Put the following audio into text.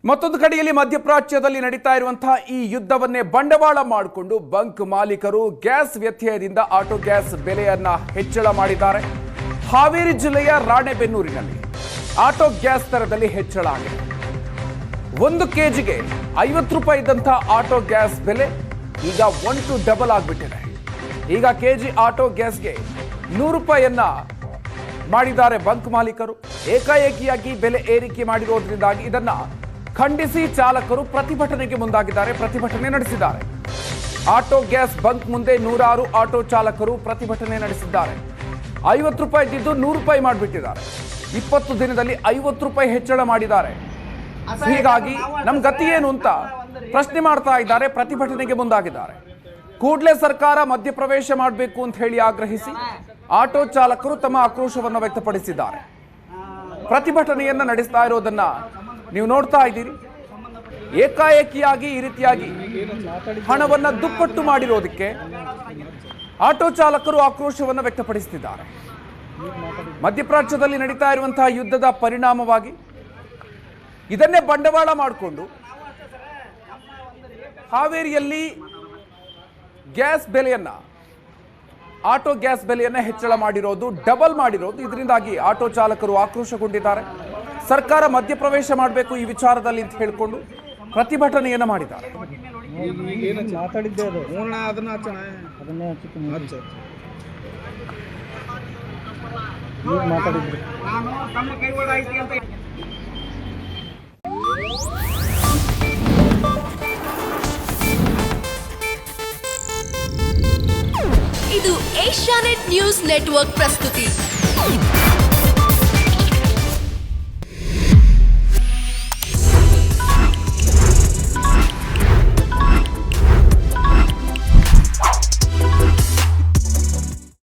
ಮತ್ತೊಂದು ಕಡೆಯಲ್ಲಿ ಮಧ್ಯಪ್ರಾಚ್ಯದಲ್ಲಿ ನಡೀತಾ ಇರುವಂತಹ ಈ ಯುದ್ಧವನ್ನೇ ಬಂಡವಾಳ ಮಾಡಿಕೊಂಡು ಬಂಕ್ ಮಾಲೀಕರು ಗ್ಯಾಸ್ ವ್ಯತ್ಯಯದಿಂದ ಆಟೋ ಗ್ಯಾಸ್ ಬೆಲೆಯನ್ನ ಹೆಚ್ಚಳ ಮಾಡಿದ್ದಾರೆ. ಹಾವೇರಿ ಜಿಲ್ಲೆಯ ರಾಣೆಬೆನ್ನೂರಿನಲ್ಲಿ ಆಟೋ ಗ್ಯಾಸ್ ದರದಲ್ಲಿ ಹೆಚ್ಚಳ ಆಗಿದೆ. 1 ಕೆಜಿಗೆ 50 ರೂಪಾಯಿ ಇದ್ದಂತಹ ಆಟೋ ಗ್ಯಾಸ್ ಬೆಲೆ ಈಗ 1 to ಡಬಲ್ ಆಗಿಬಿಟ್ಟಿದೆ. ಈಗ ಕೆಜಿ ಆಟೋ ಗ್ಯಾಸ್ಗೆ 100 ರೂಪಾಯಿಯನ್ನ ಮಾಡಿದ್ದಾರೆ ಬಂಕ್ ಮಾಲೀಕರು. ಏಕಾಏಕಿಯಾಗಿ ಬೆಲೆ ಏರಿಕೆ ಮಾಡಿರೋದ್ರಿಂದಾಗಿ ಇದನ್ನ ಖಂಡಿಸಿ ಚಾಲಕರು ಪ್ರತಿಭಟನೆಗೆ ಮುಂದಾಗಿದ್ದಾರೆ, ಪ್ರತಿಭಟನೆ ನಡೆಸಿದ್ದಾರೆ. ಆಟೋ ಗ್ಯಾಸ್ ಬಂಕ್ ಮುಂದೆ 106 ಆಟೋ ಚಾಲಕರು ಪ್ರತಿಭಟನೆ ನಡೆಸಿದ್ದಾರೆ. 50 ರೂಪಾಯಿ ಇದ್ದಿದ್ದು 100 ರೂಪಾಯಿ ಮಾಡಿಬಿಟ್ಟಿದ್ದಾರೆ. 20 ದಿನದಲ್ಲಿ 50 ರೂಪಾಯಿ ಹೆಚ್ಚಳ ಮಾಡಿದ್ದಾರೆ. ಹೀಗಾಗಿ ನಮ್ಮ ಗತಿ ಏನು ಅಂತ ಪ್ರಶ್ನೆ ಮಾಡ್ತಾ ಇದ್ದಾರೆ, ಪ್ರತಿಭಟನೆಗೆ ಮುಂದಾಗಿದ್ದಾರೆ. ಕೂಡಲೇ ಸರ್ಕಾರ ಮಧ್ಯಪ್ರವೇಶ ಮಾಡಬೇಕು ಅಂತ ಹೇಳಿ ಆಗ್ರಹಿಸಿ ಆಟೋ ಚಾಲಕರು ತಮ್ಮ ಆಕ್ರೋಶವನ್ನು ವ್ಯಕ್ತಪಡಿಸಿದ್ದಾರೆ. ಪ್ರತಿಭಟನೆಯನ್ನ ನಡೆಸ್ತಾ ಇರೋದನ್ನ ನೀವು ನೋಡ್ತಾ ಇದ್ದೀರಿ. ಏಕಾಏಕಿಯಾಗಿ ಈ ರೀತಿಯಾಗಿ ಹಣವನ್ನ ದುಪ್ಪಟ್ಟು ಮಾಡಿರೋದಕ್ಕೆ ಆಟೋ ಚಾಲಕರು ಆಕ್ರೋಶವನ್ನು ವ್ಯಕ್ತಪಡಿಸುತ್ತಿದ್ದಾರೆ. ಮಧ್ಯಪ್ರಾಚ್ಯದಲ್ಲಿ ನಡೀತಾ ಇರುವಂತಹ ಯುದ್ಧದ ಪರಿಣಾಮವಾಗಿ ಇದನ್ನೇ ಬಂಡವಾಳ ಮಾಡಿಕೊಂಡು ಹಾವೇರಿಯಲ್ಲಿ ಗ್ಯಾಸ್ ಬೆಲೆಯನ್ನ ಆಟೋ ಗ್ಯಾಸ್ ಬೆಲೆಯನ್ನ ಹೆಚ್ಚಳ ಮಾಡಿರೋದು, ಡಬಲ್ ಮಾಡಿರೋದು. ಇದರಿಂದಾಗಿ ಆಟೋ ಚಾಲಕರು ಆಕ್ರೋಶಗೊಂಡಿದ್ದಾರೆ. ಸರ್ಕಾರ ಮಧ್ಯಪ್ರವೇಶ ಮಾಡಬೇಕು ಈ ವಿಚಾರದಲ್ಲಿ ಅಂತ ಹೇಳಿಕೊಂಡು ಪ್ರತಿಭಟನೆಯನ್ನ ಮಾಡಿದ್ದಾರೆ. ಇದು ಏಷ್ಯಾನೆಟ್ ನ್ಯೂಸ್ ನೆಟ್ವರ್ಕ್ ಪ್ರಸ್ತುತಿ.